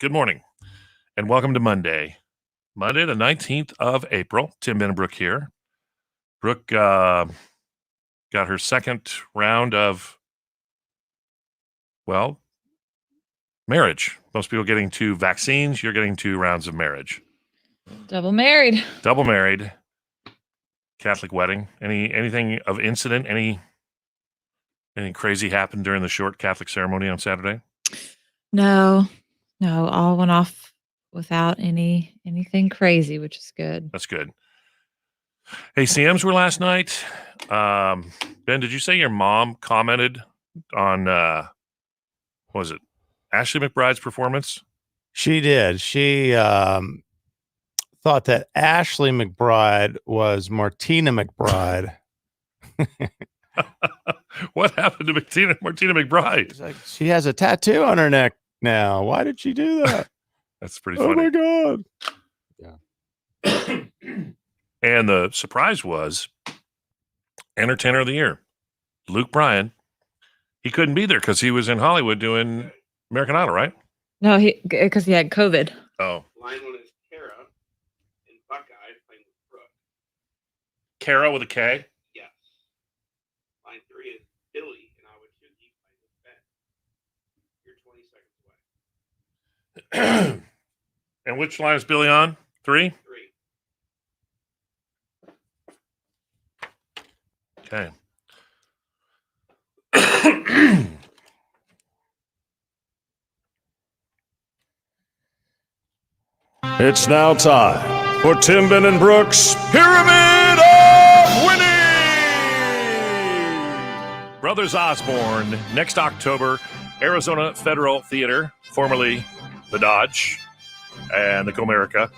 Good morning, and welcome to Monday the 19th of April. Tim Benbrook here. Brooke got her second round of, marriage. Most people getting 2 vaccines. You're getting 2 rounds of marriage. Double married. Double married. Catholic wedding. Anything of incident? Anything crazy happened during the short Catholic ceremony on Saturday? No, all went off without anything crazy, which is good. That's good. Hey, CMs were last night. Ben, did you say your mom commented on, what was it, Ashley McBride's performance? She did. She thought that Ashley McBride was Martina McBride. What happened to Martina McBride? Like, she has a tattoo on her neck now. Why did she do that? That's pretty funny. Oh my God. Yeah. And the surprise was Entertainer of the Year, Luke Bryan. He couldn't be there because he was in Hollywood doing American Idol, right? No, because he had COVID. Oh. Line 1 is Kara and Buckeye playing with Brooke. Kara with a K? Yes. Line 3 is Billy and Awatuki playing with Ben. You're 20 seconds away. And which line is Billy on? 3? 3. Okay. It's now time for Tim Benbrook's Pyramid of Winning! Brothers Osborne, next October, Arizona Federal Theater, formerly the Dodge and the Comerica.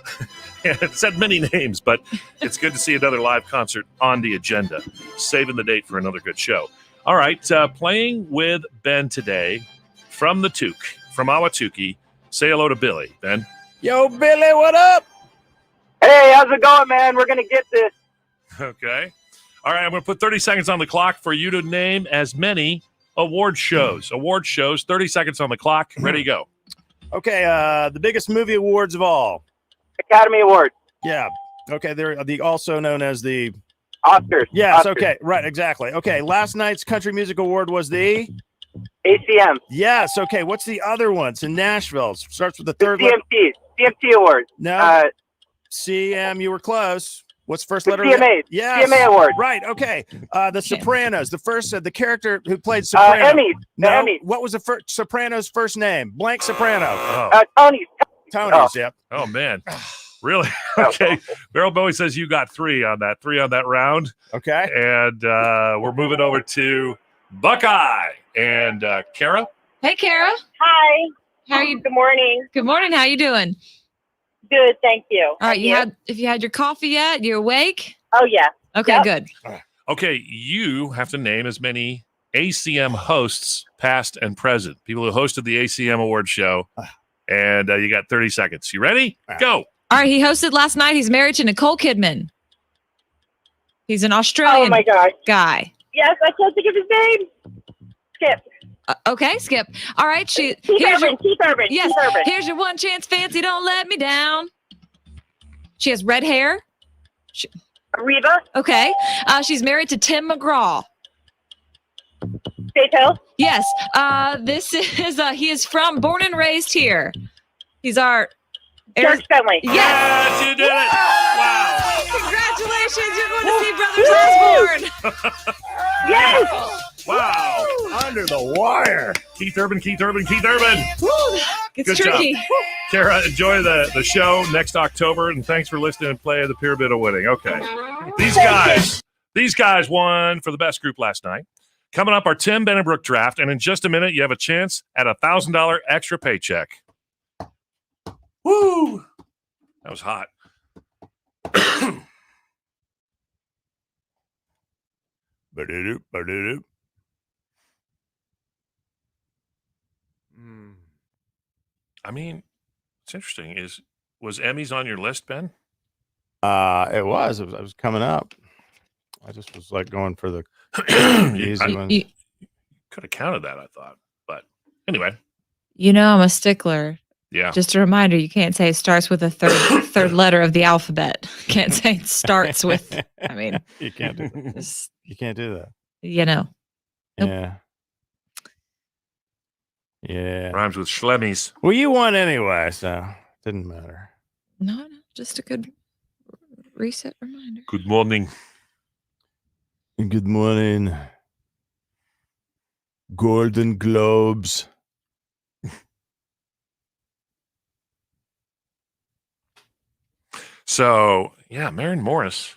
It said many names, but it's good to see another live concert on the agenda. Saving the date for another good show. All right, playing with Ben today from the Took, from Awatuki. Say hello to Billy, Ben. Yo, Billy, what up? Hey, how's it going, man? We're going to get this. Okay. All right, I'm going to put 30 seconds on the clock for you to name as many award shows. Award shows, 30 seconds on the clock. Ready, go. Okay, the biggest movie awards of all. Academy Awards. Yeah. Okay, they're also known as the Oscars. Yes, Oscars. okay, right, exactly. Okay, last night's Country Music Award was the ACM. Yes, okay. What's the other ones in Nashville? Starts with the third letter. CMT Awards. No. CM, you were close. What's the first letter? CMA. Yes. CMA Awards. Right, okay. The Sopranos, the first, the character who played Soprano. Emmys. No, Emmys. what was the Soprano's first name? Blank Soprano. Oh, Tony's. Tony's, yep. oh man. Really? Okay. Beryl Bowie says you got 3 on that round. Okay. And we're moving over to Buckeye and Kara. Hey, Kara. Hi. How are you? Good morning. Good morning. How you doing? Good, thank you. All right. If you had your coffee yet? You awake? Oh yeah. Okay, Yep. good. Okay, you have to name as many ACM hosts, past and present, people who hosted the ACM award show. And you got 30 seconds. You ready? Go. All right. He hosted last night. He's married to Nicole Kidman. He's an Australian Oh my gosh. guy. Yes, I can't think of his name. Skip. Okay, Skip. All right. Keith Here's Urban. Keith Urban. Yes. Keith Urban. Here's your one chance, Fancy. Don't let me down. She has red hair. Reba. Okay. She's married to Tim McGraw. Beto. Yes. This is he is born and raised here. He's our George Bentley. Yes. Yes, you did it. Wow. Congratulations. You're going to see Brothers Osborne. Yes. Wow. Under the wire. Keith Urban. It's Good tricky. job. Kara, enjoy the show next October, and thanks for listening and playing the Pyramid of Winning. Okay. These guys won for the best group last night. Coming up, our Tim Benbrook draft, and in just a minute, you have a chance at a $1,000 extra paycheck. Woo! That was hot. I mean, what's interesting was Emmys on your list, Ben? It was coming up. I just was like going for the easy ones. Could have counted that, I thought. But anyway. You know, I'm a stickler Yeah. Just a reminder, you can't say it starts with a third letter of the alphabet. Can't say it starts with, I mean, you can't do that. just, You can't do that. Nope. Yeah. Yeah. Rhymes with schlemmies. Well, you won anyway, so it didn't matter. No, just a good reset reminder. Good morning. Good morning. Golden Globes. So, yeah, Maren Morris.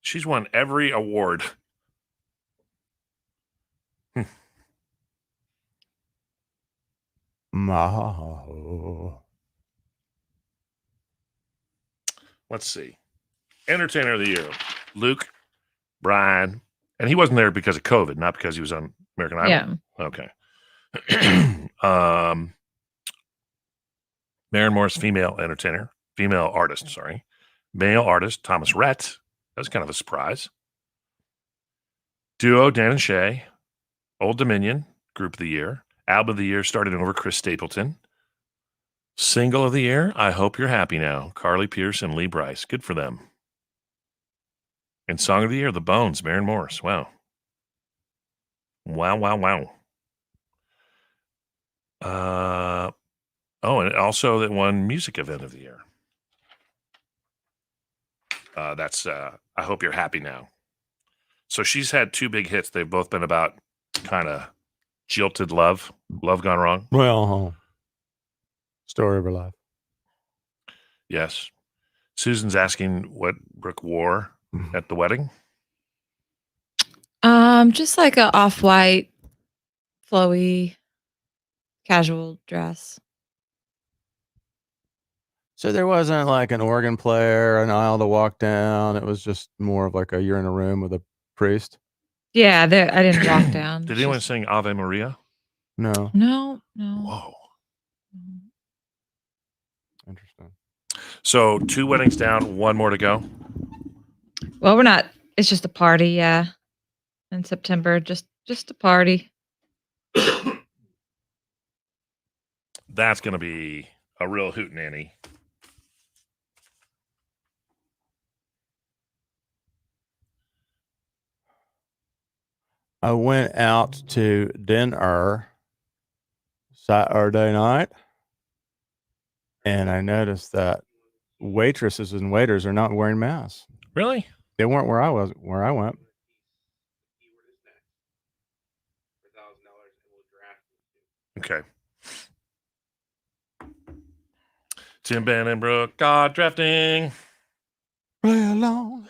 She's won every award. Let's see. Entertainer of the Year. Luke Bryan. And he wasn't there because of COVID, not because he was on American Idol. Yeah. Okay. Maren Morris, female artist, sorry. Male artist, Thomas Rhett. That was kind of a surprise. Duo, Dan and Shay. Old Dominion, Group of the Year. Album of the Year, starting over, Chris Stapleton. Single of the Year, I Hope You're Happy Now. Carly Pearce and Lee Brice. Good for them. And Song of the Year, The Bones, Maren Morris. Wow. Wow. And it also that won Music Event of the Year. That's I Hope You're Happy Now. So she's had two big hits. They've both been about kind of jilted love gone wrong. Well, story of her life. Yes. Susan's asking what Brooke wore at the wedding. Just like a off-white, flowy, casual dress. So there wasn't like an organ player, an aisle to walk down. It was just more of like you're in a room with a priest. Yeah, I didn't walk down. Did anyone sing Ave Maria? No. No. Whoa. Interesting. So 2 weddings down, 1 more to go. Well, we're not. It's just a party, yeah. In September, just a party. That's going to be a real hootenanny. I went out to dinner Saturday night, and I noticed that waitresses and waiters are not wearing masks. Really? They weren't where I went. Okay. Tim, Ben, and Brooke, God drafting. Play along.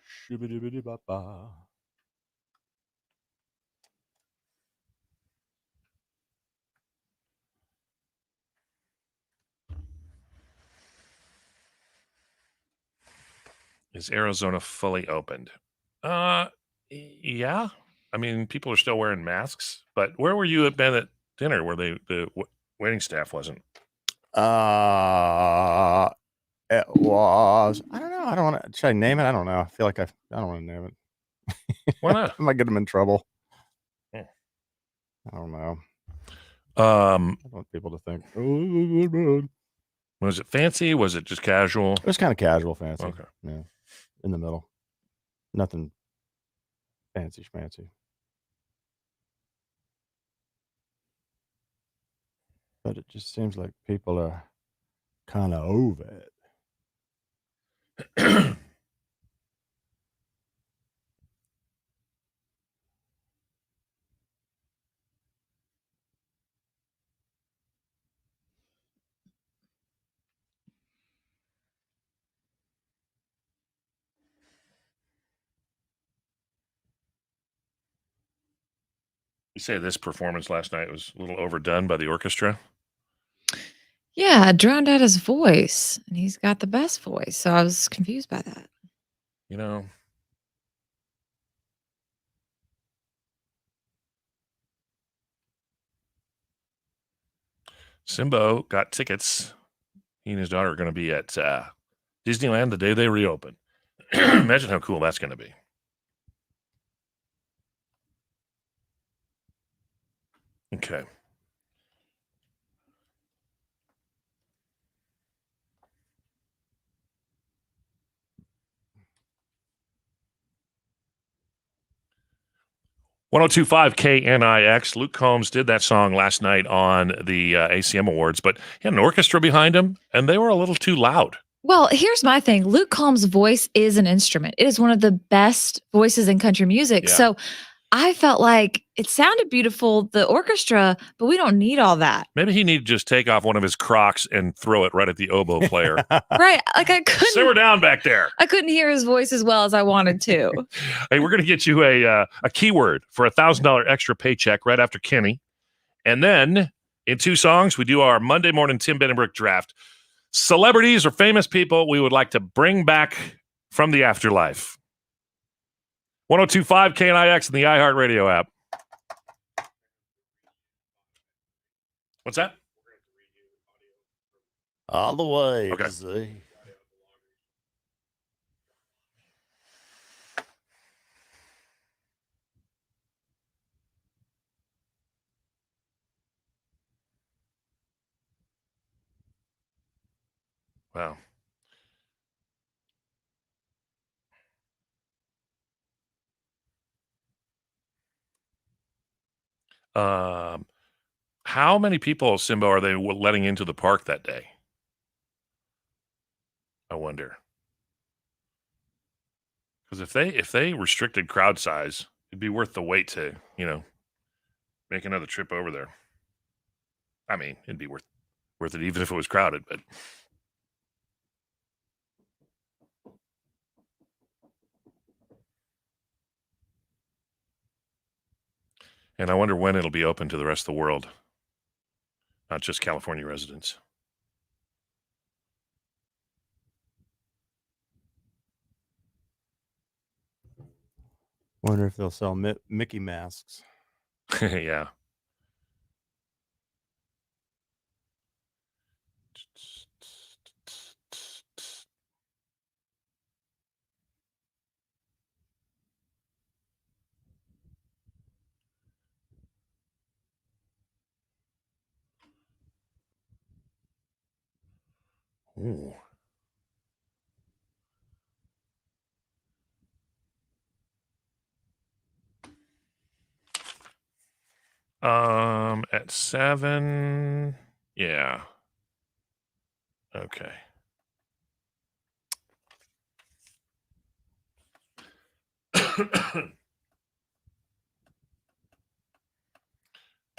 Shoo-ba-doo-ba-doo-ba-ba. Is Arizona fully opened? Yeah. I mean, people are still wearing masks, but where were you at dinner where the waiting staff wasn't? It was. I don't know. I don't want to. Should I name it? I don't know. I feel like I don't want to name it. Why not? I might get them in trouble. Yeah. I don't know. I don't want people to think. Oh, was it fancy? Was it just casual? it was kind of casual, fancy. Okay. Yeah, in the middle. Nothing fancy schmancy. But it just seems like people are kind of over it. You say this performance last night was a little overdone by the orchestra? Yeah, drowned out his voice, and he's got the best voice. So I was confused by that. You know, Simbo got tickets. He and his daughter are going to be at Disneyland the day they reopen. Imagine how cool that's going to be. Okay. .1025 KNIX. Luke Combs did that song last night on the ACM Awards, but he had an orchestra behind him, and they were a little too loud. Well, here's my thing. Luke Combs' voice is an instrument. It is one of the best voices in country music. Yeah. So I felt like it sounded beautiful, the orchestra, but we don't need all that. Maybe he needed to just take off one of his Crocs and throw it right at the oboe player. Right. Like I Simmer couldn't down back there. I couldn't hear his voice as well as I wanted to. Hey, we're going to get you a keyword for $1,000 extra paycheck right after Kenny. And then in 2 songs, we do our Monday morning Tim Benenbrook draft. Celebrities or famous people we would like to bring back from the afterlife. 1025 KNIX and the iHeartRadio app. What's that? All the way. Okay. To see. Wow. How many people, Simbo, are they letting into the park that day? I wonder. Because if they restricted crowd size, it'd be worth the wait to, make another trip over there. I mean, it'd be worth it even if it was crowded, but and I wonder when it'll be open to the rest of the world, not just California residents. Wonder if they'll sell Mickey masks. Yeah. Ooh. At 7, yeah. Okay. A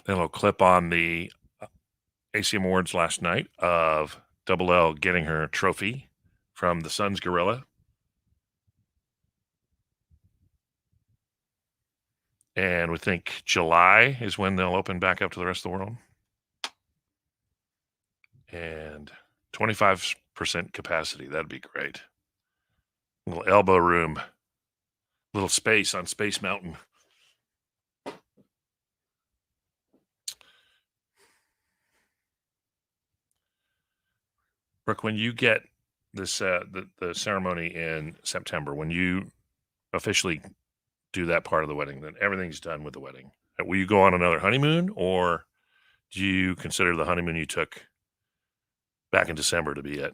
little clip on the ACM Awards last night of Double L getting her trophy from the Suns Gorilla. And we think July is when they'll open back up to the rest of the world. And 25% capacity. That'd be great. A little elbow room. Little space on Space Mountain. Brooke, when you get this the ceremony in September, when you officially do that part of the wedding, then everything's done with the wedding. Will you go on another honeymoon, or do you consider the honeymoon you took back in December to be it?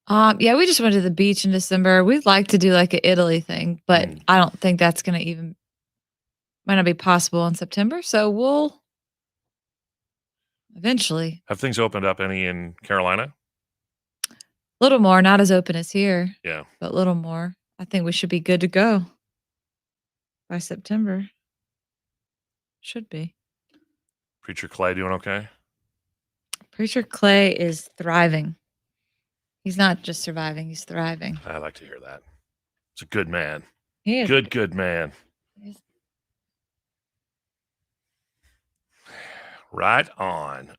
Yeah, we just went to the beach in December. We'd like to do like an Italy thing, but I don't think that's going to might not be possible in September. So we'll eventually. Have things opened up any in Carolina? A little more, not as open as here. Yeah. But a little more. I think we should be good to go by September. Should be. Preacher Clay doing okay? Preacher Clay is thriving. He's not just surviving, he's thriving. I like to hear that. He's a good man. He is. Good man. Right on.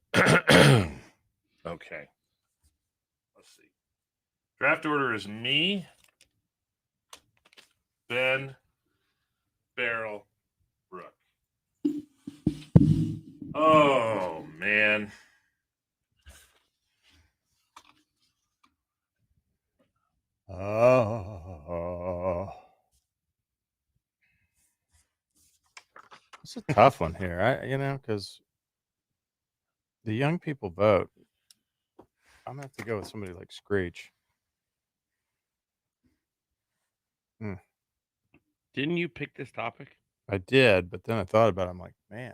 Okay. Let's see. Draft order is me, Ben, Beryl, Brooke. Oh, man. It's a tough one here. Because the young people vote. I'm gonna have to go with somebody like Screech. Didn't you pick this topic? I did, but then I thought about it. I'm like, man,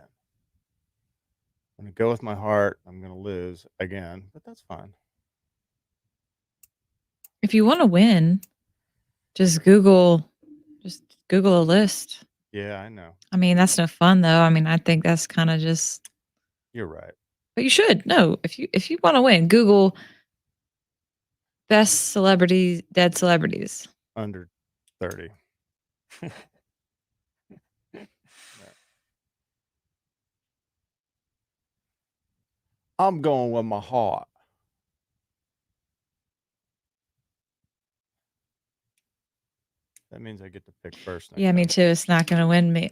I'm gonna go with my heart. I'm gonna lose again, but that's fine. If you want to win, just Google a list. Yeah, I know. I mean, that's no fun though. I mean, I think that's kind of just. You're right. But you should no. If you want to win, Google best celebrities, dead celebrities. Under 30. I'm going with my heart. That means I get to pick first. Next Yeah, me time. too. It's not going to win me.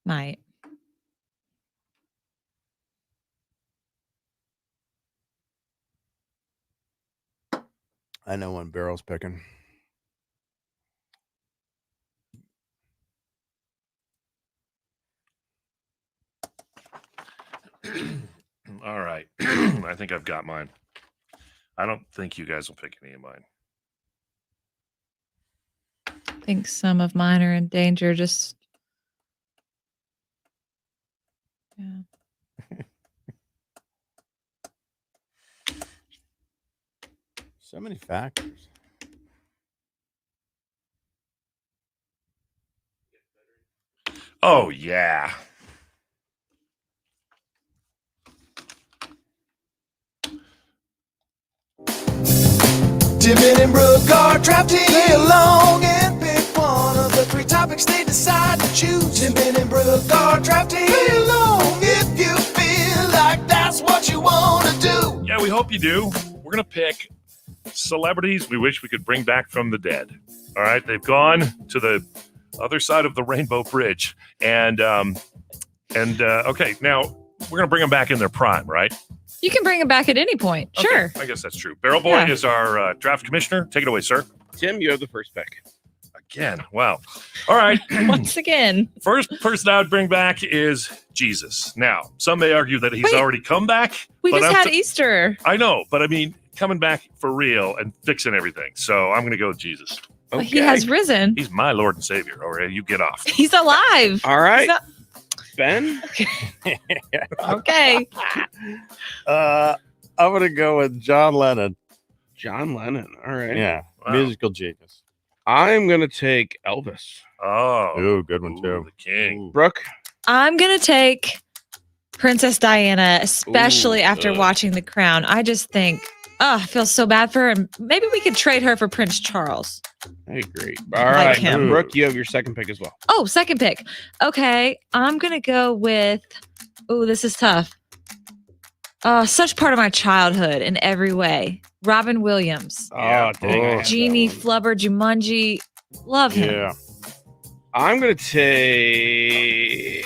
Might. I know when Barrel's picking. All right. I think I've got mine. I don't think you guys will pick any of mine. I think some of mine are in danger. Just yeah. So many factors. Oh, yeah. Tippin and Brooke are drafting. Play along and pick one of the three topics they decide to choose. Tippin and Brooke are drafting. Play along if you feel like that's what you want to do. Yeah, we hope you do. We're going to pick celebrities we wish we could bring back from the dead. All right. They've gone to the other side of the Rainbow Bridge. And okay, now we're going to bring them back in their prime, right? You can bring it back at any point. Okay, Sure. I guess that's true. Barrel Boy is our draft commissioner. Take it away, sir. Tim, you have the first pick. Again. Wow. All right. Once again. First person I would bring back is Jesus. Now, some may argue that he's already come back. We but just had Easter. I know, but I mean, coming back for real and fixing everything. So I'm going to go with Jesus. Okay. He has risen. He's my Lord and Savior. All right, you get off. He's alive. All right. Ben? Okay. I'm going to go with John Lennon. John Lennon. All right. Yeah. Wow. Musical genius. I'm going to take Elvis. Oh. Ooh, good one, too. The king. Brooke? I'm going to take Princess Diana, especially after watching The Crown. I just think, I feel so bad for her. And maybe we could trade her for Prince Charles. I agree. All right. Like him. Brooke, you have your second pick as well. Oh, second pick. Okay. I'm going to go with, this is tough. Such part of my childhood in every way. Robin Williams. Oh, dang. Genie, Flubber, Jumanji. Love him. Yeah. I'm going to take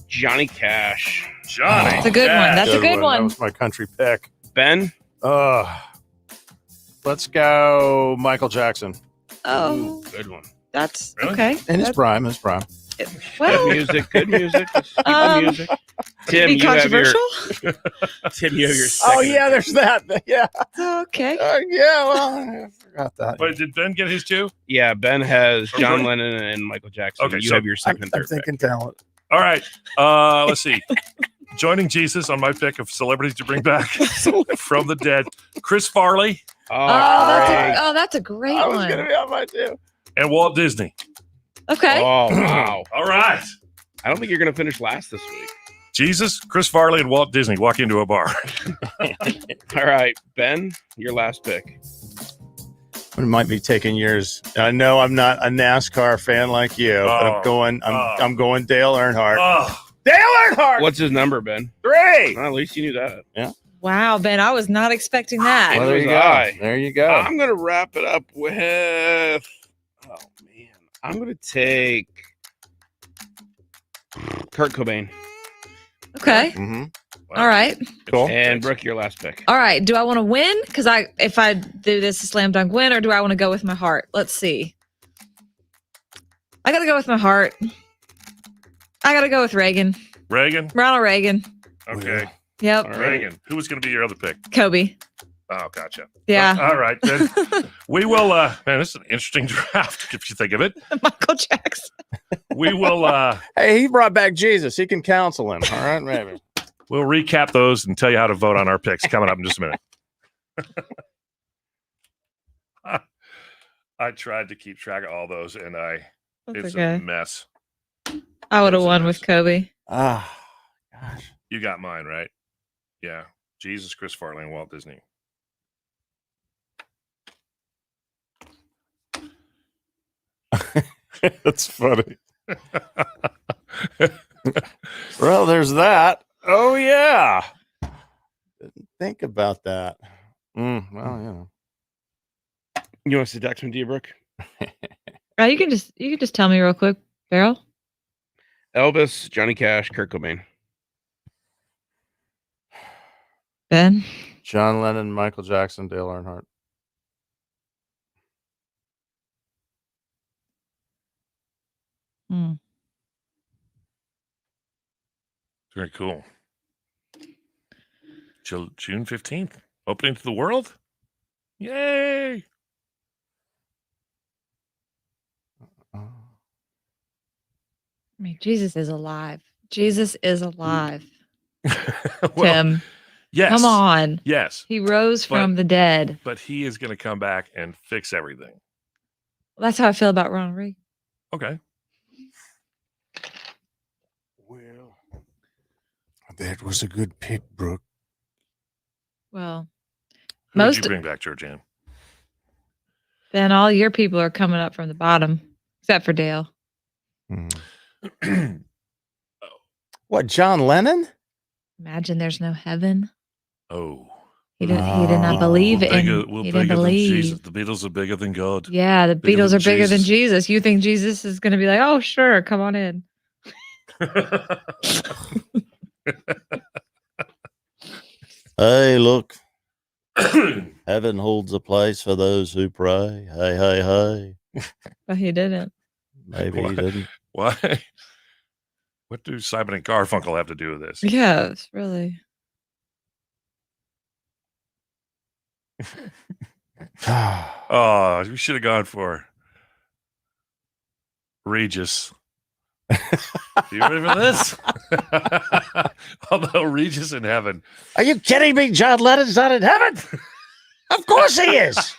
Johnny Cash. Johnny. That's a good one. That's a good That one. was my country pick. Ben? Let's go Michael Jackson. Oh, Good one. that's Really? okay. In his prime, his prime. Well, Good music. Good music. Let's keep the music. Tim, be you have your controversial. Tim, you have your second. Oh, yeah, there's that. Yeah. Okay. Yeah, well, I forgot that. But did Ben get his too? Yeah, Ben has John Okay. Lennon and Michael Jackson. Okay, You so have your second and I'm third thinking pick. talent. All right. Let's see. Joining Jesus on my pick of celebrities to bring back from the dead, Chris Farley Oh, Oh, great. that's a great I was going to one. be on mine, too. and Walt Disney. Okay. Oh, wow. All right. I don't think you're going to finish last this week. Jesus, Chris Farley, and Walt Disney walk into a bar. All right, Ben, your last pick. It might be taking years. I know I'm not a NASCAR fan like you, but I'm going Dale Earnhardt. Oh, Dale Earnhardt. What's his number, Ben? 3? Well, at least you knew that. Wow, Ben, I was not expecting that. Well, there was you go. I. There you go. I'm going to wrap it up with. Oh, man. I'm going to take Kurt Cobain. Okay. Mm-hmm. All right. Cool. And Brooke, your last pick. All right. Do I want to win? Because if I do this a slam dunk win, or do I want to go with my heart? Let's see. I gotta go with my heart. I gotta go with Reagan. Reagan? Ronald Reagan. Okay. Yep. All right. Reagan. Who was going to be your other pick? Kobe. Oh, gotcha. Yeah. All right. Then we will, man, this is an interesting draft if you think of it. Michael Jackson. We will, Hey, he brought back Jesus. He can counsel him. All right, maybe. we'll recap those and tell you how to vote on our picks coming up in just a minute. I tried to keep track of all those, and it's okay. a mess. I would have It's a won mess. with Kobe. Ah, gosh. You got mine, right? Yeah. Jesus, Chris Farley, and Walt Disney. That's funny. Well, there's that. Oh, yeah. Didn't think about that. Well, you know. You want to sit Daxman, do you, Brooke? You can just tell me real quick, Beryl. Elvis, Johnny Cash, Kurt Cobain. Ben. John Lennon, Michael Jackson, Dale Earnhardt. Very cool. June 15th. Opening to the world? Yay! I mean, Jesus is alive. Jesus is alive. Well, Tim. yes. Come on. Yes. He rose from the dead. But he is going to come back and fix everything. Well, that's how I feel about Ronald Reagan. Okay. Well, that was a good pick, Brooke. Well, Who did you bring back, Georgianne? then all your people are coming up from the bottom, except for Dale. What, John Lennon? Imagine there's no heaven. Oh. He did not believe in. He didn't believe. Jesus. The Beatles are bigger than God. Yeah, the Bigger Beatles than are bigger than Jesus. Jesus. You think Jesus is going to be like, oh, sure, come on in. Hey, look. Heaven holds a place for those who pray. Hey, hey, hey. But he didn't. Maybe he didn't. Why? What do Simon and Garfunkel have to do with this? Yeah, it's really. Oh, we should have gone for Regis. You ready for this? Although Regis in heaven. Are you kidding me? John Lennon's not in heaven? Of course he is.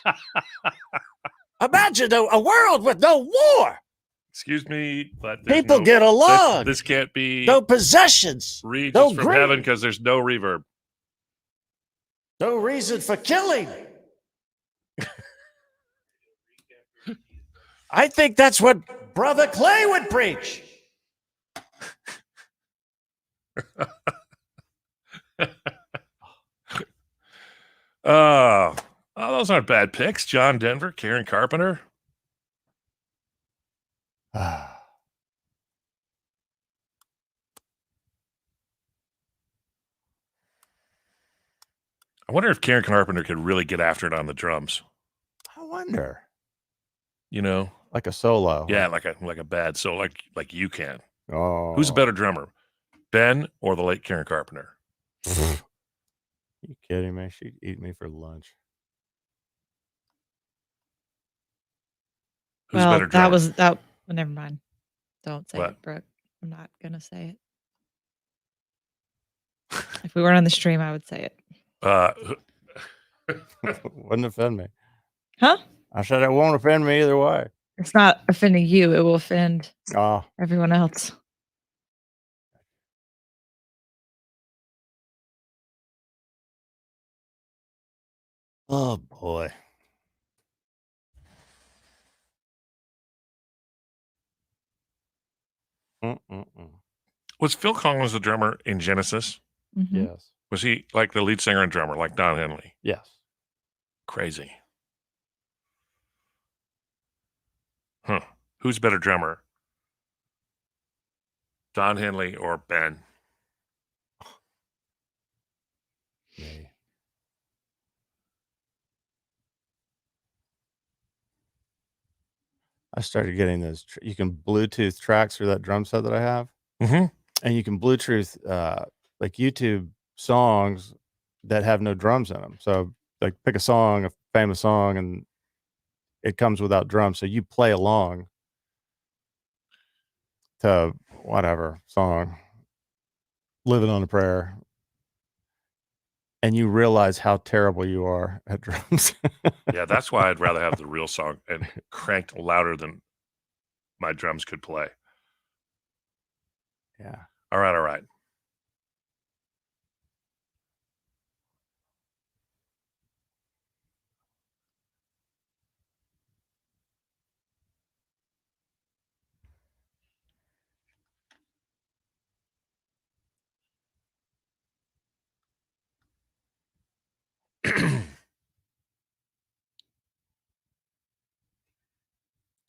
Imagine a world with no war. Excuse me, but there's People get along. This can't be No possessions. Regis no from greed. heaven because there's no reverb. No reason for killing. I think that's what Brother Clay would preach. Oh, those aren't bad picks. John Denver, Karen Carpenter. I wonder if Karen Carpenter could really get after it on the drums. I wonder. You know, like a solo. Yeah, like a bad solo, like you can. Oh, who's a better drummer, Ben or the late Karen Carpenter? You kidding me? She'd eat me for lunch. Who's better drummer? Well, never mind. Don't say What? it, Brooke. I'm not gonna say it. If we weren't on the stream, I would say it. Wouldn't offend me. Huh? I said it won't offend me either way. It's not offending you. It will offend Oh, everyone else. Oh, boy. Was Phil Collins the drummer in Genesis? Mm-hmm. Yes. Was he like the lead singer and drummer, like Don Henley? Yes. Crazy. Huh. Who's better drummer? Don Henley or Ben? Me. I started getting those. You can Bluetooth tracks through that drum set that I have, Mm-hmm. and you can Bluetooth like YouTube songs that have no drums in them. So like pick a song, a famous song, and it comes without drums. So you play along to whatever song, "Living on a Prayer," and you realize how terrible you are at drums. Yeah, that's why I'd rather have the real song and cranked louder than my drums could play. Yeah. All right.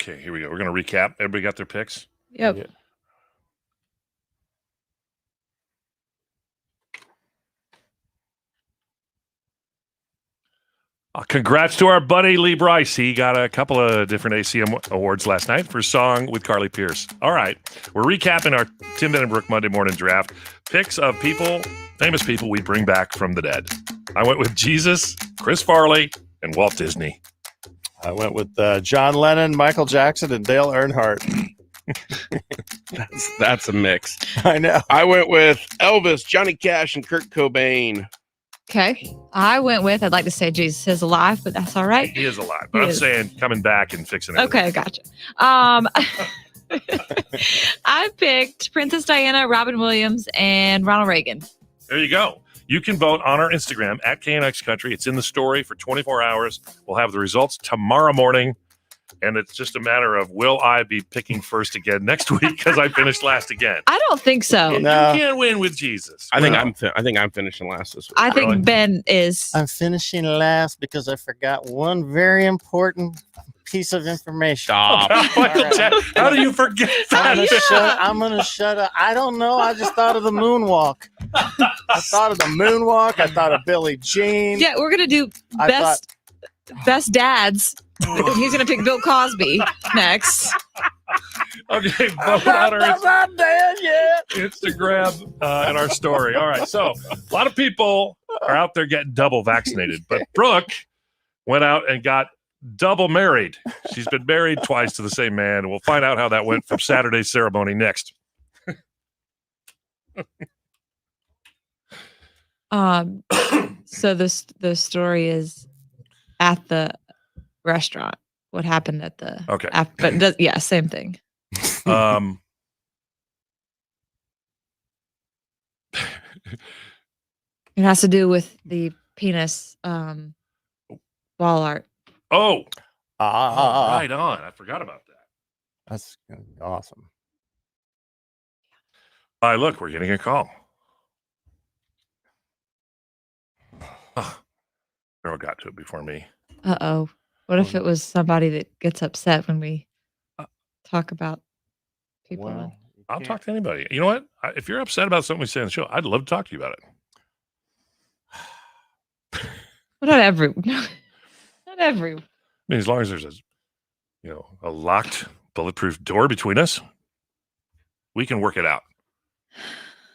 Okay, here we go. We're going to recap. Everybody got their picks? Yep. Yeah. Congrats to our buddy Lee Bryce. He got a couple of different ACM awards last night for song with Carly Pierce. All right. We're recapping our Tim Benenbrook Monday Morning Draft. Picks of people, famous people we bring back from the dead. I went with Jesus, Chris Farley, and Walt Disney. I went with John Lennon, Michael Jackson, and Dale Earnhardt. That's a mix. I know. I went with Elvis, Johnny Cash, and Kurt Cobain. Okay. I went with, I'd like to say Jesus is alive, but that's all right. He is alive. But He I'm is. saying coming back and fixing it. Okay, gotcha. I picked Princess Diana, Robin Williams, and Ronald Reagan. There you go. You can vote on our Instagram at KNX Country. It's in the story for 24 hours. We'll have the results tomorrow morning. And it's just a matter of, will I be picking first again next week because I finished last again? I don't think so. You can't win with Jesus. I think I'm finishing last this week. I think Really? Ben is. I'm finishing last because I forgot one very important piece of information. Stop. Michael Jackson, how do you forget that? I'm gonna shut up. I don't know. I just thought of the moonwalk. I thought of the moonwalk. I thought of Billie Jean. Yeah, we're going to do I best dads. He's going to pick Bill Cosby next. Okay, vote on our not dead yet. Instagram and our story. All right, so a lot of people are out there getting double vaccinated, but Brooke went out and got double married. She's been married twice to the same man. We'll find out how that went from Saturday's ceremony next. So the story is at the restaurant. What happened at the Okay. But yeah, same thing. It has to do with the penis wall art. Oh, right on. I forgot about that. That's gonna be awesome. Look, we're getting a call. Oh, Girl got to it before me. Uh-oh. What if it was somebody that gets upset when we talk about people? Well, I'll talk to anybody. You know what? If you're upset about something we say on the show, I'd love to talk to you about it. Well, not every. Not every. I mean, as long as there's a locked, bulletproof door between us, we can work it out.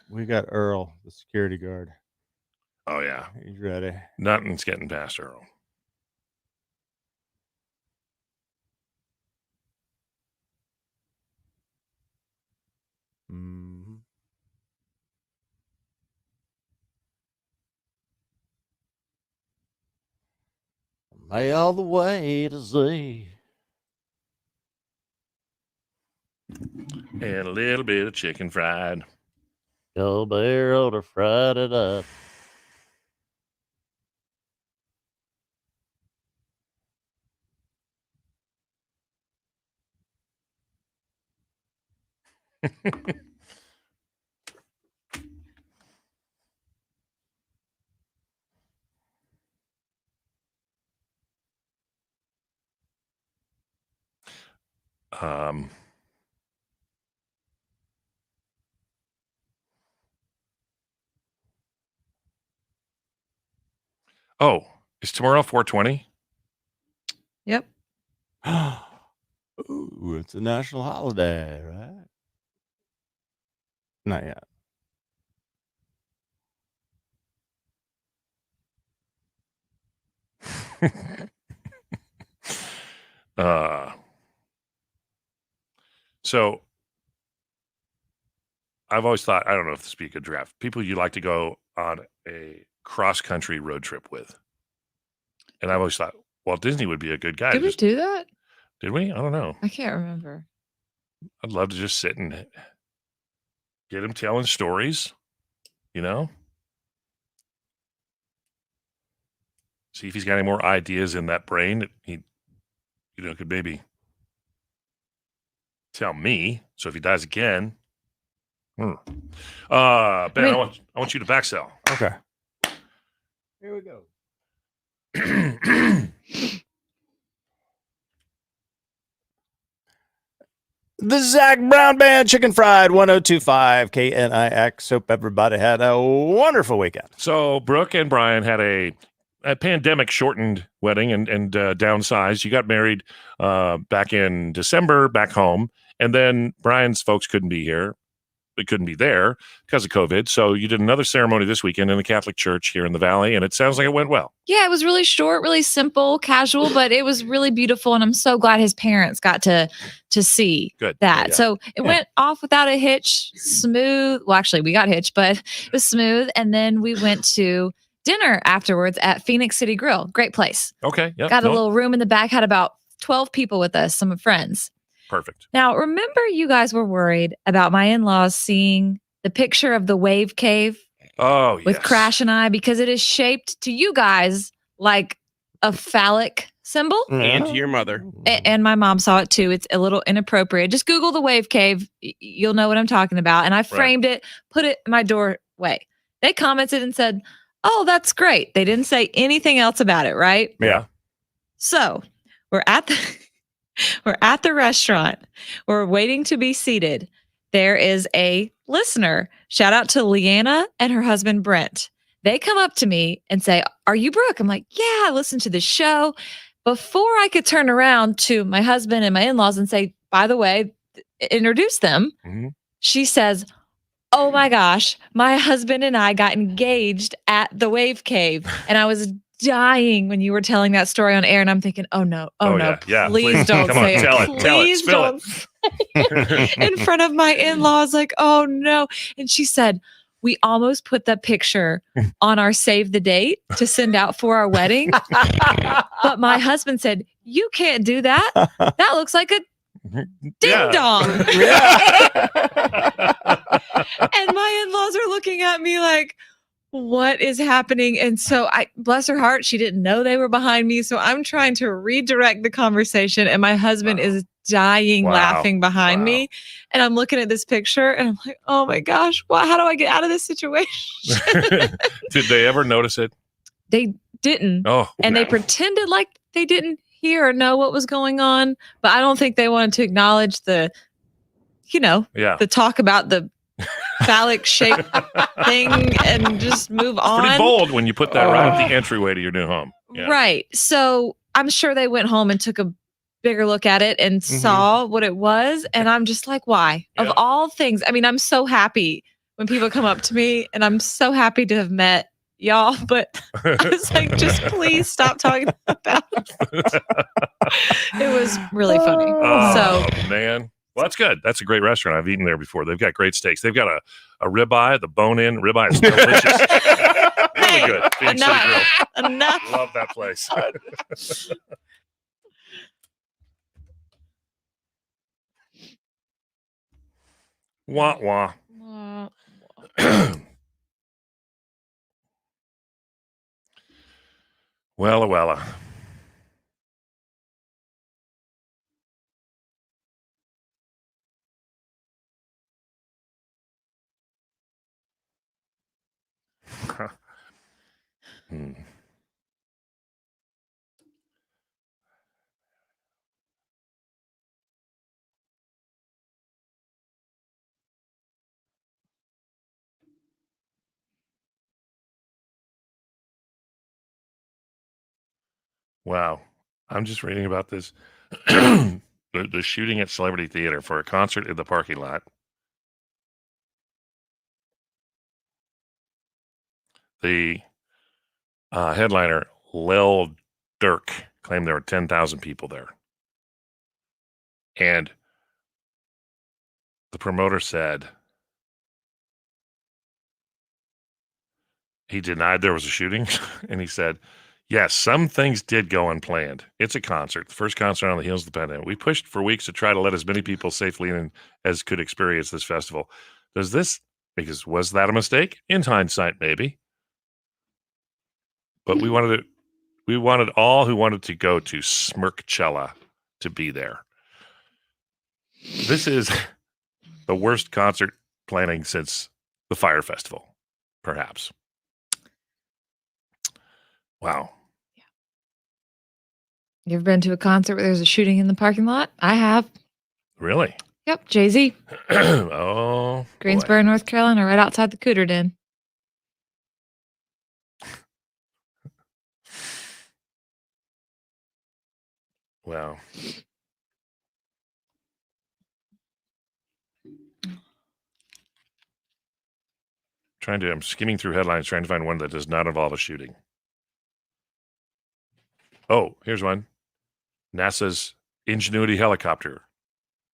We got Earl, the security guard. Oh yeah, He's ready. nothing's getting past Earl. Mm-hmm. May all the way to Z. And a little bit of chicken fried. Go barrel to fried it up. Oh, is tomorrow 420? Yep. Ooh, it's a national holiday, right? Not yet. So I've always thought, I don't know if this would be a good draft. People you like to go on a cross-country road trip with. And I've always thought Walt Disney would be a good guy. Did we do that? Did we? I don't know. I can't remember. I'd love to just sit and get him telling stories, you know? See if he's got any more ideas in that brain that he, could maybe tell me. So if he dies again, Ben, I want you to back sell. Okay. Here we go. The Zach Brown Band Chicken Fried 1025 KNIX. Hope everybody had a wonderful weekend. So Brooke and Brian had a pandemic shortened wedding and downsized. You got married back in December back home. And then Brian's folks couldn't be here. They couldn't be there because of COVID. So you did another ceremony this weekend in the Catholic Church here in the Valley. And it sounds like it went well. Yeah, it was really short, really simple, casual, but it was really beautiful. And I'm so glad his parents got to see that. Yeah. So it went off without a hitch, smooth. Well, actually, we got hitched, but it was smooth. And then we went to dinner afterwards at Phoenix City Grill. Great place. Okay. Yep. Got a little room in the back, had about 12 people with us, some friends. Perfect. Now, remember you guys were worried about my in-laws seeing the picture of the wave cave with Crash and I, because it is shaped to you guys like a phallic symbol. And to your mother. And my mom saw it too. It's a little inappropriate. Just Google the wave cave. You'll know what I'm talking about. And I framed it, put it in my doorway. They commented and said, "Oh, that's great." They didn't say anything else about it, right? Yeah. So we're at the restaurant. We're waiting to be seated. There is a listener. Shout out to Leanna and her husband, Brent. They come up to me and say, "Are you Brooke?" I'm like, "Yeah, I listened to the show." Before I could turn around to my husband and my in-laws and say, "By the way," introduce them, she says, "Oh my gosh, my husband and I got engaged at the Wave Cave." And I was dying when you were telling that story on air. And I'm thinking, oh no, please don't say it. Please don't say it in front of my in-laws. Like, oh no. And she said, "We almost put the picture on our save the date to send out for our wedding." But my husband said, "You can't do that. That looks like a ding dong." And my in-laws are looking at me like, what is happening? And so bless her heart, she didn't know they were behind me. So I'm trying to redirect the conversation, and my husband is dying laughing behind me. And I'm looking at this picture and I'm like, oh my gosh, how do I get out of this situation? Did they ever notice it? They didn't. And they pretended like they didn't hear or know what was going on. But I don't think they wanted to acknowledge the talk about the phallic shaped thing and just move on. Pretty bold when you put that right at the entryway to your new home. Yeah. Right. So I'm sure they went home and took a bigger look at it and saw what it was. And I'm just like, why? Yeah. Of all things. I mean, I'm so happy when people come up to me, and I'm so happy to have met y'all, but I was like, just please stop talking about it. It was really funny. Man. Well, that's good. That's a great restaurant. I've eaten there before. They've got great steaks. They've got a ribeye, the bone-in ribeye is delicious. Really good. Phoenix City Grill. Enough. Love that place. Wah, wah. Wella. Wow. I'm just reading about this the shooting at Celebrity Theater for a concert in the parking lot. The headliner, Lil Durk, claimed there were 10,000 people there. And the promoter said he denied there was a shooting. And he said, yes, some things did go unplanned. It's a concert, the first concert on the heels of the pandemic. We pushed for weeks to try to let as many people safely in as could experience this festival. Was that a mistake? In hindsight, maybe. But we wanted all who wanted to go to Smirkchella to be there. This is the worst concert planning since the Fire Festival, perhaps. Wow. You ever been to a concert where there's a shooting in the parking lot? I have. Really? Yep, Jay-Z. Oh, Greensboro, North Carolina, right outside the Cooter Den. Wow. I'm skimming through headlines, trying to find one that does not involve a shooting. Oh, here's one. NASA's Ingenuity helicopter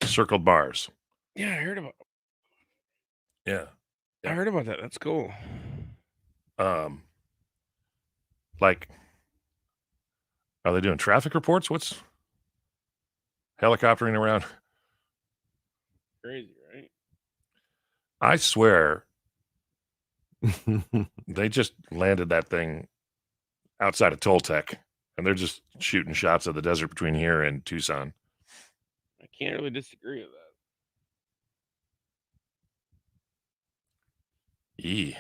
circled Mars. Yeah, I heard about. Yeah. I heard about that. That's cool. Like, are they doing traffic reports? What's helicoptering around? Crazy, right? I swear they just landed that thing outside of Toltec, and they're just shooting shots of the desert between here and Tucson. I can't really disagree with that. Hey.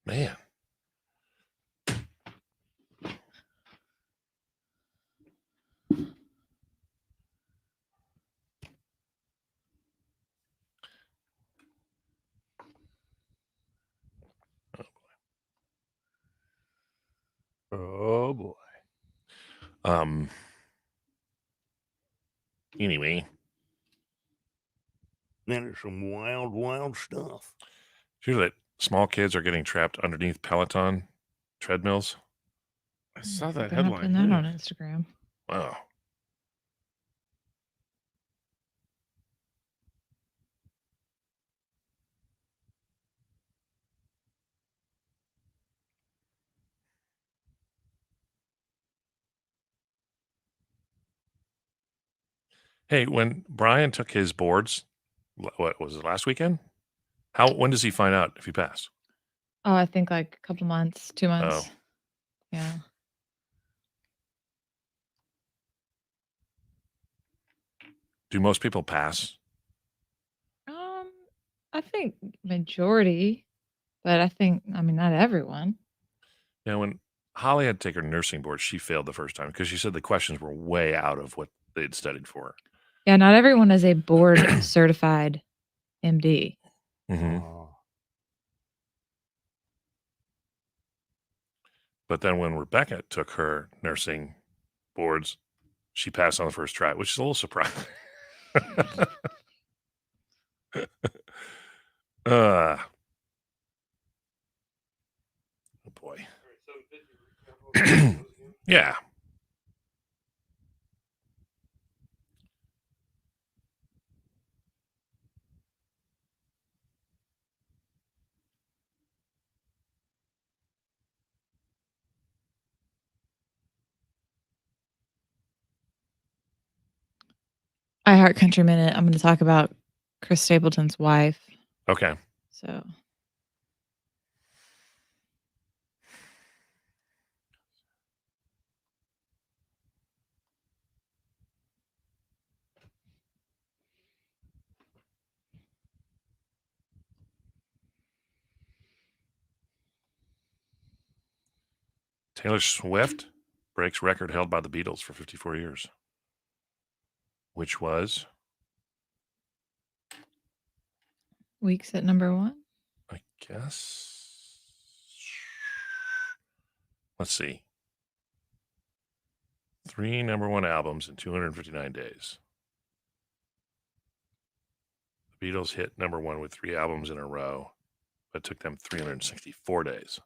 Man. Oh boy. Anyway, Then there's some wild, wild stuff. hear that small kids are getting trapped underneath Peloton treadmills. I saw that They're not putting headline. that on Instagram. Wow. Hey, when Brian took his boards, what was it, last weekend? When does he find out if he passed? Oh, I think like a couple months, 2 months. Oh. Yeah. Do most people pass? I think majority, but I mean, not everyone. Yeah, when Holly had to take her nursing board, she failed the first time because she said the questions were way out of what they'd studied for. Yeah, not everyone is a board certified MD. Mm-hmm. But then when Rebecca took her nursing boards, she passed on the first try, which is a little surprising. Oh boy. Yeah. I Heart Country Minute. I'm going to talk about Chris Stapleton's wife. Okay. So. Taylor Swift breaks record held by the Beatles for 54 years, which was, Weeks at number 1. I guess, let's see, 3 number 1 albums in 259 days. The Beatles hit number 1 with 3 albums in a row, but it took them 364 days.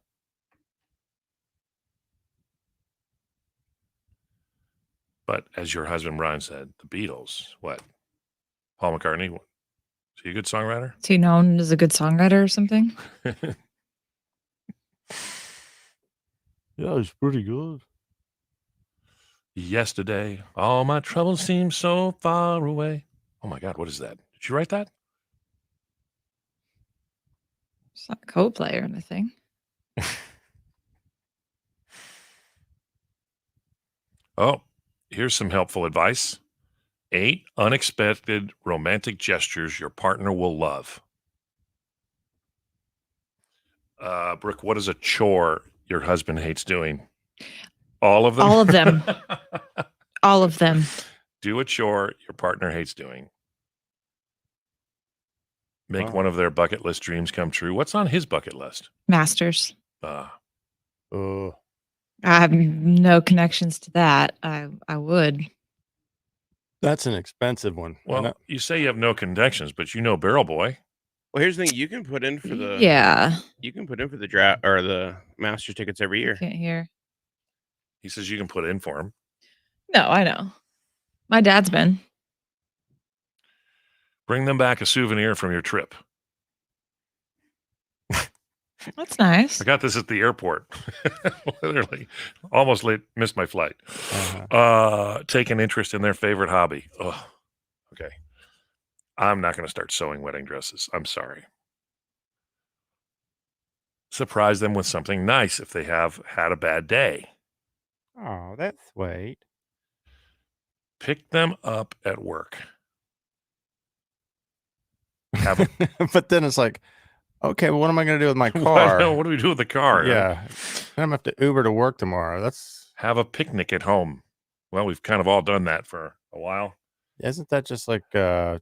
But as your husband Brian said, the Beatles, what? Paul McCartney, is he a good songwriter? Is he known as a good songwriter or something? Yeah, it's pretty good. Yesterday, all my troubles seem so far away. Oh my God, what is that? Did you write that? It's not Coldplay or anything. Oh, here's some helpful advice. 8 unexpected romantic gestures your partner will love. Brooke, what is a chore your husband hates doing? All of them? All of them. All of them. Do a chore your partner hates doing. Make one of their bucket list dreams come true. What's on his bucket list? Masters. Oh, I have no connections to that. I would. that's an expensive one. Well, you say you have no connections, but you know Barrel Boy. Well, here's the thing: you can put in for the you can put in for the draft or the Masters tickets every year. Can't hear. He says you can put in for him. No, I know. My dad's been. Bring them back a souvenir from your trip. That's nice. I got this at the airport. Literally, almost missed my flight. Take an interest in their favorite hobby. Oh, okay. I'm not going to start sewing wedding dresses. I'm sorry. Surprise them with something nice if they have had a bad day. Oh, that's sweet. Pick them up at work. But then it's like, okay, well, what am I going to do with my car? What do we do with the car? Yeah. I'm going to have to Uber to work tomorrow. Have a picnic at home. Well, we've kind of all done that for a while. Isn't that just like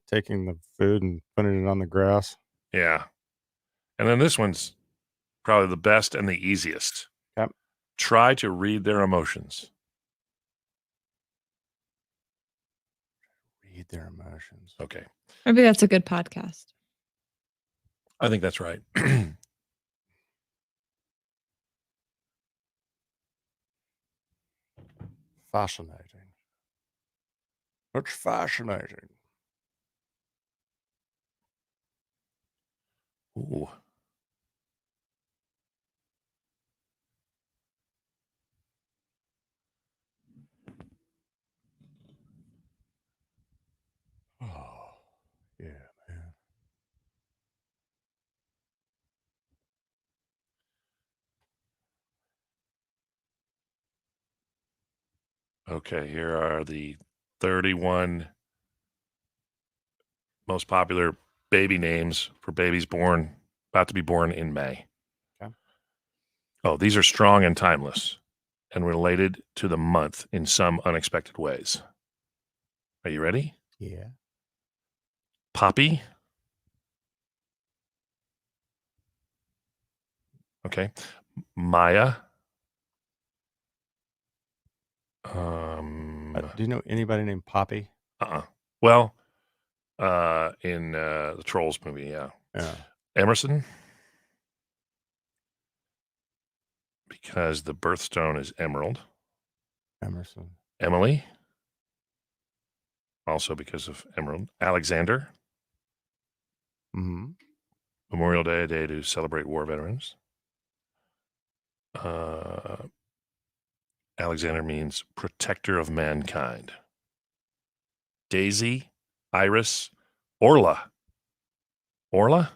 taking the food and putting it on the grass? Yeah. And then this one's probably the best and the easiest. Yep. Try to read their emotions. Read their emotions. Okay. Maybe that's a good podcast. I think that's right. Fascinating. It's fascinating. Ooh. Oh, yeah, man. Okay, here are the 31 most popular baby names for babies about to be born in May. Okay. Oh, these are strong and timeless and related to the month in some unexpected ways. Are you ready? Yeah. Poppy. Okay. Maya. Do you know anybody named Poppy? Well, in the Trolls movie, yeah. Yeah. Emerson, because the birthstone is emerald. Emerson. Emily, also because of emerald. Alexander. Mm-hmm. Memorial Day, a day to celebrate war veterans. Alexander means protector of mankind. Daisy, Iris, Orla. Orla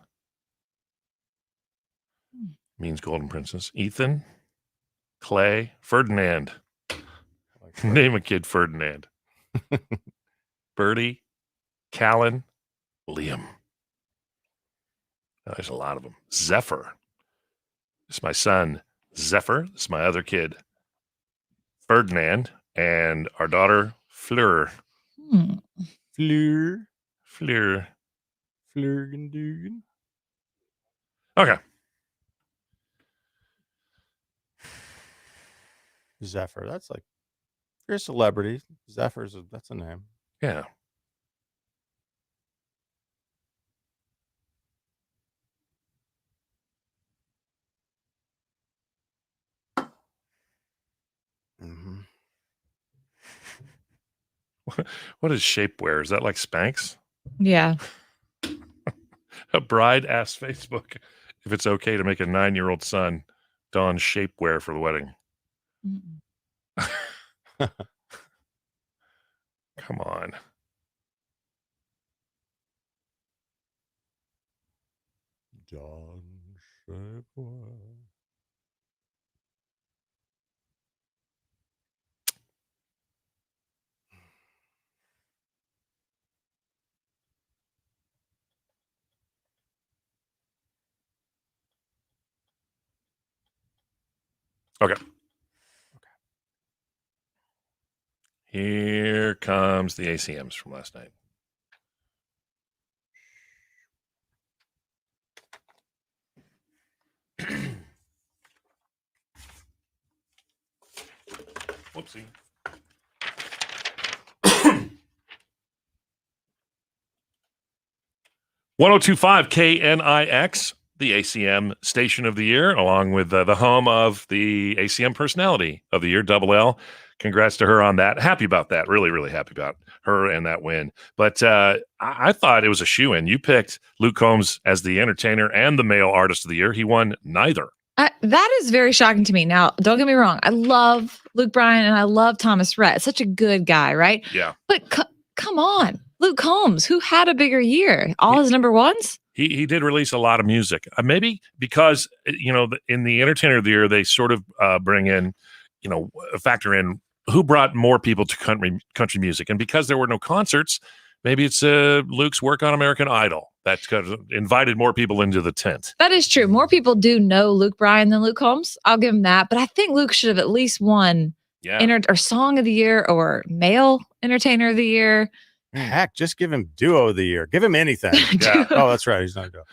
means golden princess. Ethan, Clay, Ferdinand. Name a kid Ferdinand. Bertie, Callan, Liam. There's a lot of them. Zephyr. It's my son. Zephyr. It's my other kid. Ferdinand, and our daughter Fleur. Fleur. Flurgendugen. Okay. Zephyr. That's like, you're a celebrity. Zephyr's that's a name. Yeah. Mm-hmm. What is shapewear? Is that like Spanx? Yeah. A bride asks Facebook if it's okay to make a 9-year-old son don shapewear for the wedding. Come on. Don shapewear. Okay. Here comes the ACMs from last night. Whoopsie. .1025 KNIX, the ACM station of the year, along with the home of the ACM personality of the year, Double L. Congrats to her on that. Happy about that. Really, really happy about her and that win. But I thought it was a shoo-in. You picked Luke Combs as the entertainer and the male artist of the year. He won neither. That is very shocking to me. Now, don't get me wrong. I love Luke Bryan and I love Thomas Rhett. Such a good guy, right? Yeah. But come on. Luke Combs, who had a bigger year? All his number ones? He did release a lot of music. Maybe because, in the entertainer of the year, they sort of bring in, factor in who brought more people to country music. And because there were no concerts, maybe it's Luke's work on American Idol that invited more people into the tent. That is true. More people do know Luke Bryan than Luke Combs. I'll give him that. But I think Luke should have at least won or Song of the Year or Male Entertainer of the Year. Heck, just give him Duo of the Year. Give him anything. Yeah. Oh, that's right. He's not Duo.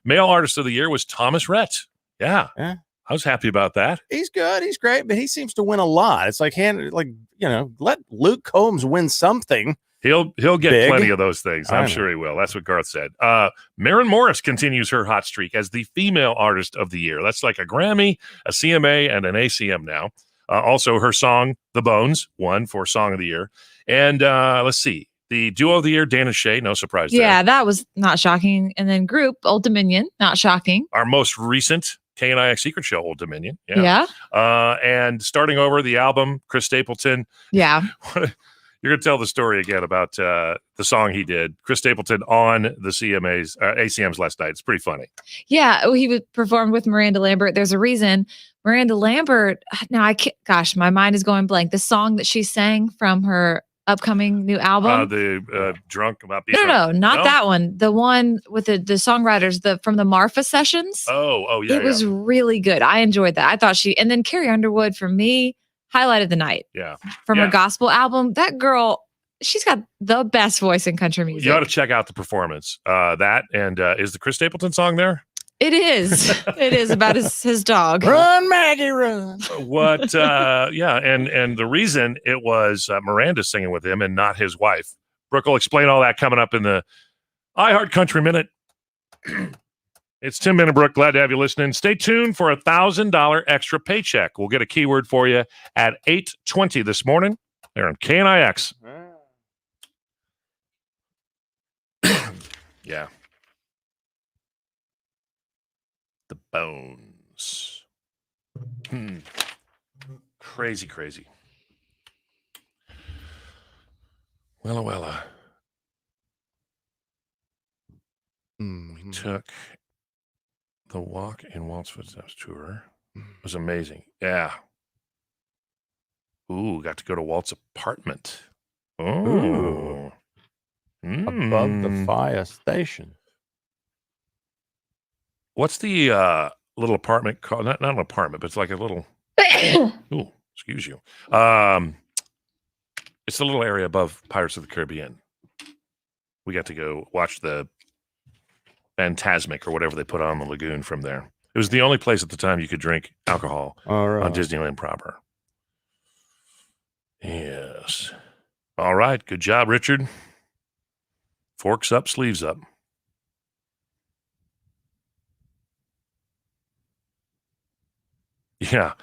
Male Artist of the Year was Thomas Rhett. Yeah. I was happy about that. He's good. He's great, but he seems to win a lot. It's like, let Luke Combs win something. He'll get big. Plenty of those things. I'm sure he will. That's what Garth said. Maren Morris continues her hot streak as the female artist of the year. That's like a Grammy, a CMA, and an ACM now. Also, her song, The Bones, won for Song of the Year. And let's see. The Duo of the Year, Dana Shea, no surprise there. Yeah, that was not shocking. And then Group, Old Dominion, not shocking. Our most recent KNIX Secret Show, Old Dominion. Yeah. And starting over the album, Chris Stapleton. Yeah. You're going to tell the story again about the song he did, Chris Stapleton, on the ACMs last night. It's pretty funny. Yeah. He performed with Miranda Lambert. There's a reason. Miranda Lambert, now gosh, my mind is going blank. The song that she sang from her upcoming new album. Drunk about being No, not that one. The one with the songwriters from the Marfa sessions. Oh, yeah. It was really good. I enjoyed that. I thought and then Carrie Underwood for me highlighted the night. Yeah. From her gospel album. That girl, she's got the best voice in country music. You ought to check out the performance. That and is the Chris Stapleton song there? It is. It is about his dog. Run, Maggie, run. What? And the reason it was Miranda singing with him and not his wife. Brooke will explain all that coming up in the iHeart Country Minute. It's Tim and Brooke. Glad to have you listening. Stay tuned for $1,000 extra paycheck. We'll get a keyword for you at 8:20 this morning. They're on KNIX. Yeah. The Bones. Crazy. Wella. We took the Walk in Walt's Footsteps tour. It was amazing. Yeah. Ooh, got to go to Walt's apartment. Oh. Above the fire station. What's the little apartment called? Not an apartment, but it's like a little. Ooh, Excuse you. It's a little area above Pirates of the Caribbean. We got to go watch the Phantasmic or whatever they put on the lagoon from there. It was the only place at the time you could drink alcohol on Disneyland proper. Yes. All right. Good job, Richard. Forks up, sleeves up. Yeah.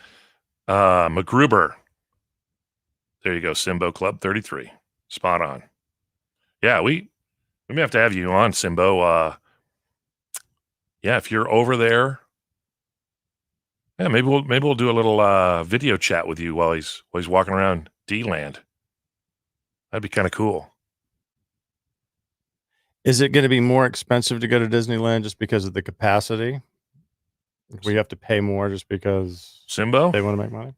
MacGruber. There you go. Simbo Club 33. Spot on. Yeah, we may have to have you on, Simbo. Yeah, if you're over there, yeah, maybe we'll do a little video chat with you while he's walking around D-Land. That'd be kind of cool. Is it going to be more expensive to go to Disneyland just because of the capacity? We have to pay more just because Simbo? They want to make money?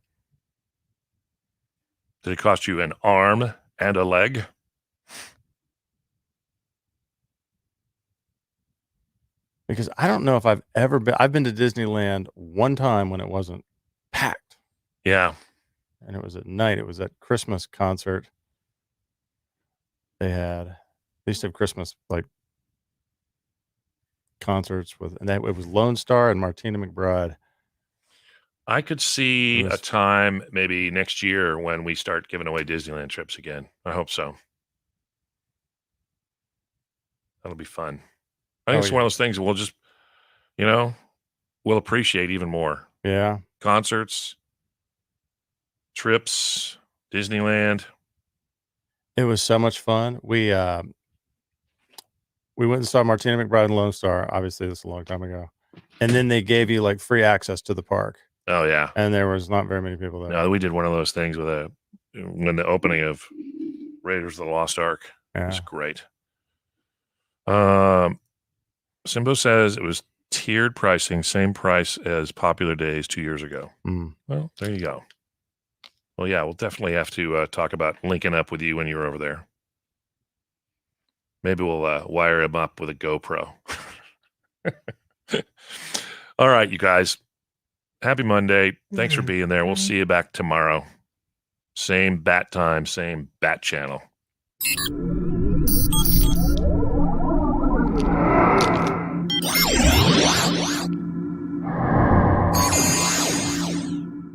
Did it cost you an arm and a leg? Because I don't know if I've been to Disneyland one time when it wasn't packed. Yeah. And it was at night. It was that Christmas concert they used to have Christmas like concerts it was Lone Star and Martina McBride. I could see a time maybe next year when we start giving away Disneyland trips again. I hope so. That'll be fun. I think it's one of those things we'll just, we'll appreciate even more. Yeah. Concerts, trips, Disneyland. It was so much fun. We went and saw Martina McBride and Lone Star. Obviously, this is a long time ago. And then they gave you like free access to the park. Oh, yeah. And there was not very many people there. No, we did one of those things when the opening of Raiders of the Lost Ark. Yeah. It was great. Simbo says it was tiered pricing, same price as Popular Days 2 years ago. Mm. Well, there you go. Well, yeah, we'll definitely have to talk about linking up with you when you're over there. Maybe we'll wire him up with a GoPro. All right, you guys. Happy Monday. Thanks for being there. We'll see you back tomorrow. Same bat time, same bat channel.